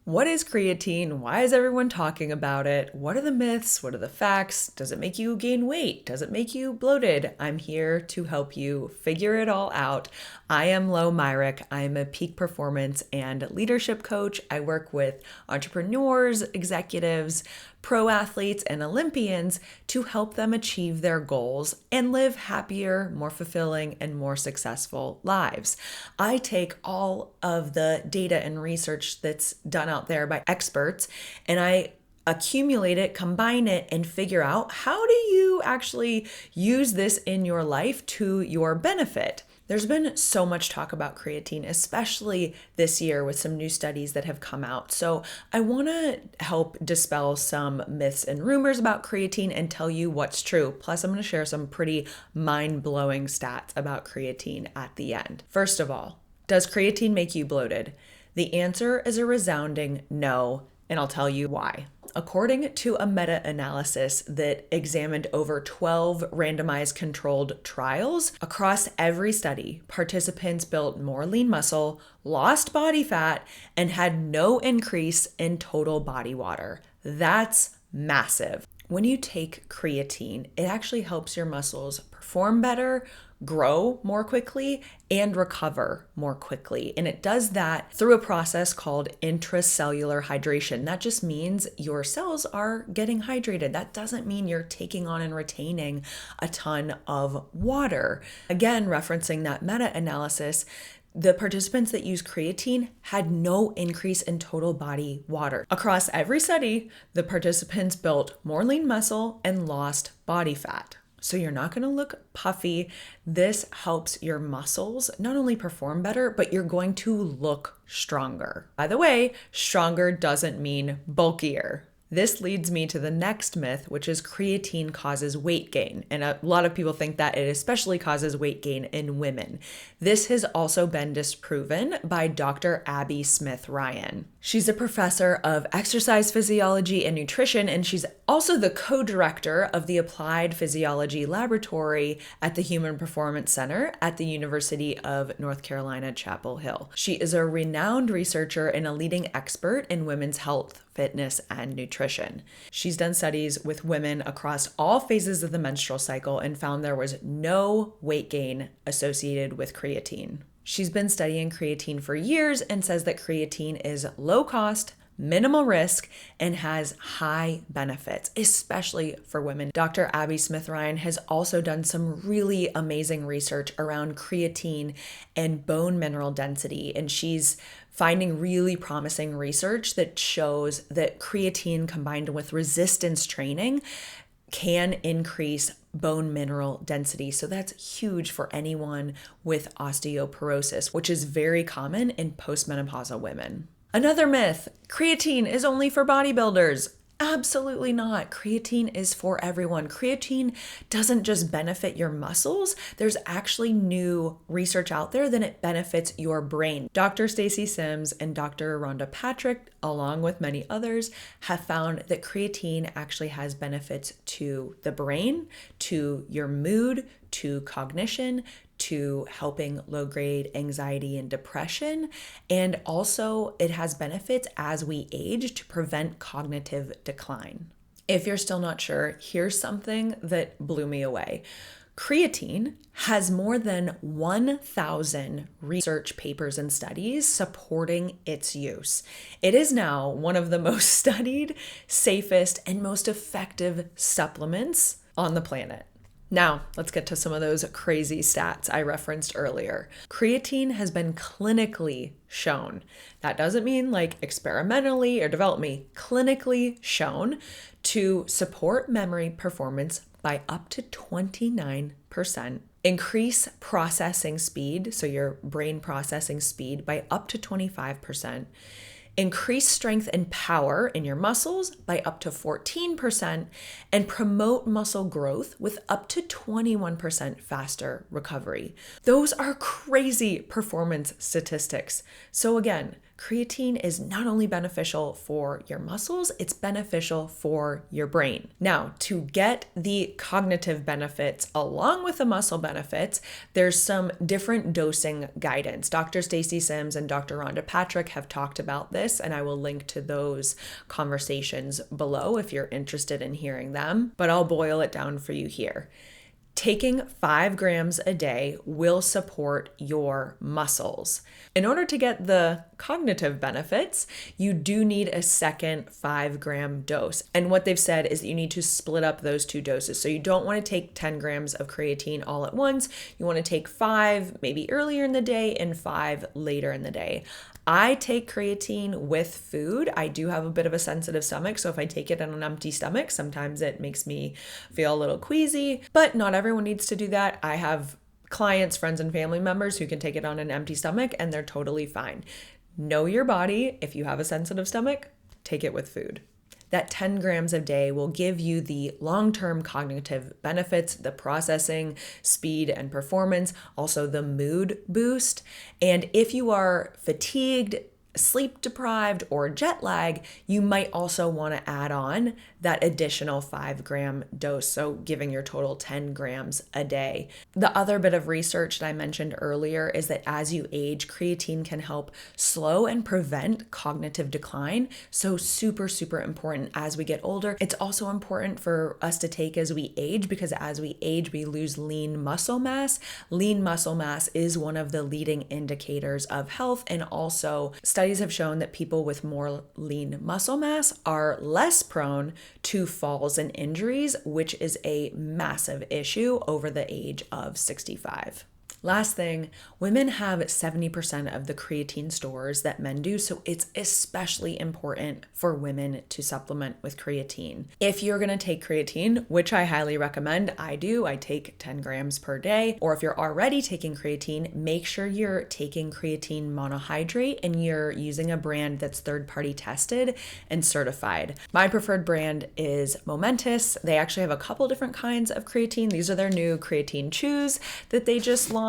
What is creatine? Why is everyone talking about it? What are the myths? What are the facts? Does it make you gain weight? Does it make you bloated? I'm here to help you figure it all out. I am Lo Myrick. I'm a peak performance and leadership coach. I work with entrepreneurs, executives, pro athletes, and Olympians to help them achieve their goals and live happier, more fulfilling, and more successful lives. I take all of the data and research that's done out there by experts and I accumulate it, combine it, and figure out how do you actually use this in your life to your benefit. There's been so much talk about creatine, especially this year with some new studies that have come out. So I want to help dispel some myths and rumors about creatine and tell you what's true. Plus, I'm going to share some pretty mind-blowing stats about creatine at the end. First of all, does creatine make you bloated? The answer is a resounding no, and I'll tell you why. According to a meta-analysis that examined over 12 randomized controlled trials, across every study, participants built more lean muscle, lost body fat, and had no increase in total body water. That's massive. When you take creatine, it actually helps your muscles perform better, grow more quickly, and recover more quickly. And it does that through a process called intracellular hydration. That just means your cells are getting hydrated. That doesn't mean you're taking on and retaining a ton of water. Again, referencing that meta-analysis, the participants that used creatine had no increase in total body water. Across every study, the participants built more lean muscle and lost body fat. So you're not going to look puffy. This helps your muscles not only perform better, but you're going to look stronger. By the way, stronger doesn't mean bulkier. This leads me to the next myth, which is creatine causes weight gain. And a lot of people think that it especially causes weight gain in women. This has also been disproven by Dr. Abbie Smith-Ryan. She's a professor of exercise physiology and nutrition, and she's also the co-director of the Applied Physiology Laboratory at the Human Performance Center at the University of North Carolina, Chapel Hill. She is a renowned researcher and a leading expert in women's health, fitness, and nutrition. She's done studies with women across all phases of the menstrual cycle and found there was no weight gain associated with creatine. She's been studying creatine for years and says that creatine is low cost, minimal risk, and has high benefits, especially for women. Dr. Abbie Smith-Ryan has also done some really amazing research around creatine and bone mineral density, and she's finding really promising research that shows that creatine combined with resistance training can increase bone mineral density. So that's huge for anyone with osteoporosis, which is very common in postmenopausal women. Another myth, creatine is only for bodybuilders. Absolutely not. Creatine is for everyone. Creatine doesn't just benefit your muscles. There's actually new research out there that it benefits your brain. Dr. Stacy Sims and Dr. Rhonda Patrick, along with many others, have found that creatine actually has benefits to the brain, to your mood, to cognition, to helping low-grade anxiety and depression, and also it has benefits as we age to prevent cognitive decline. If you're still not sure, here's something that blew me away. Creatine has more than 1,000 research papers and studies supporting its use. It is now one of the most studied, safest, and most effective supplements on the planet. Now, let's get to some of those crazy stats I referenced earlier. Creatine has been clinically shown. That doesn't mean like experimentally or developmentally, clinically shown to support memory performance by up to 29%, increase processing speed, so your brain processing speed by up to 25%, increase strength and power in your muscles by up to 14%, and promote muscle growth with up to 21% faster recovery. Those are crazy performance statistics. So again, creatine is not only beneficial for your muscles, it's beneficial for your brain. Now, to get the cognitive benefits along with the muscle benefits, there's some different dosing guidance. Dr. Stacy Sims and Dr. Rhonda Patrick have talked about this, and I will link to those conversations below if you're interested in hearing them, but I'll boil it down for you here. Taking 5 grams a day will support your muscles. In order to get the cognitive benefits, you do need a second 5-gram dose. And what they've said is that you need to split up those 2 doses. So you don't want to take 10 grams of creatine all at once. You want to take 5 maybe earlier in the day and 5 later in the day. I take creatine with food. I do have a bit of a sensitive stomach, so if I take it on an empty stomach, sometimes it makes me feel a little queasy, but not everyone needs to do that. I have clients, friends, and family members who can take it on an empty stomach and they're totally fine. Know your body. If you have a sensitive stomach, take it with food. That 10 grams a day will give you the long-term cognitive benefits, the processing, speed, and performance, also the mood boost. And if you are fatigued, sleep deprived, or jet lag, you might also want to add on that additional 5-gram dose, so giving your total 10 grams a day. The other bit of research that I mentioned earlier is that as you age, creatine can help slow and prevent cognitive decline. So super, super important as we get older. It's also important for us to take as we age, because as we age, we lose lean muscle mass. Lean muscle mass is one of the leading indicators of health, and also studies have shown that people with more lean muscle mass are less prone to falls and injuries, which is a massive issue over the age of 65. Last thing, women have 70% of the creatine stores that men do, so it's especially important for women to supplement with creatine. If you're going to take creatine, which I highly recommend, I take 10 grams per day, or if you're already taking creatine, make sure you're taking creatine monohydrate and you're using a brand that's third-party tested and certified. My preferred brand is Momentous. They actually have a couple different kinds of creatine. These are their new creatine chews that they just launched.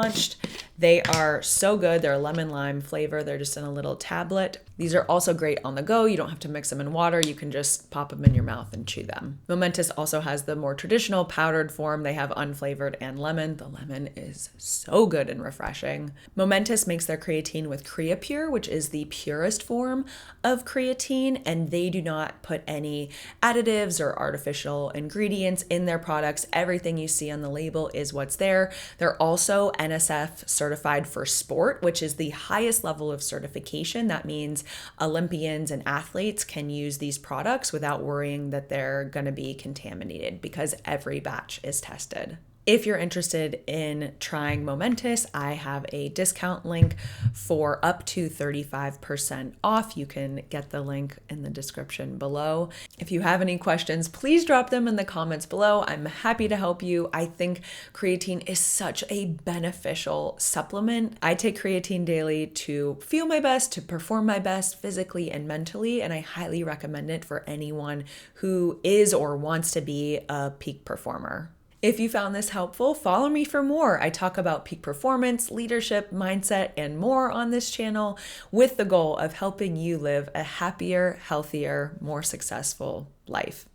They are so good. They're a lemon lime flavor. They're just in a little tablet. These are also great on the go. You don't have to mix them in water. You can just pop them in your mouth and chew them. Momentous also has the more traditional powdered form. They have unflavored and lemon. The lemon is so good and refreshing. Momentous makes their creatine with Creapure, which is the purest form of creatine, and they do not put any additives or artificial ingredients in their products. Everything you see on the label is what's there. They're also NSF Certified for Sport, which is the highest level of certification. That means Olympians and athletes can use these products without worrying that they're going to be contaminated, because every batch is tested. If you're interested in trying Momentous, I have a discount link for up to 35% off. You can get the link in the description below. If you have any questions, please drop them in the comments below. I'm happy to help you. I think creatine is such a beneficial supplement. I take creatine daily to feel my best, to perform my best physically and mentally, and I highly recommend it for anyone who is or wants to be a peak performer. If you found this helpful, follow me for more. I talk about peak performance, leadership, mindset, and more on this channel with the goal of helping you live a happier, healthier, more successful life.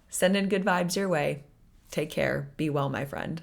Send in good vibes your way. Take care. Be well, my friend.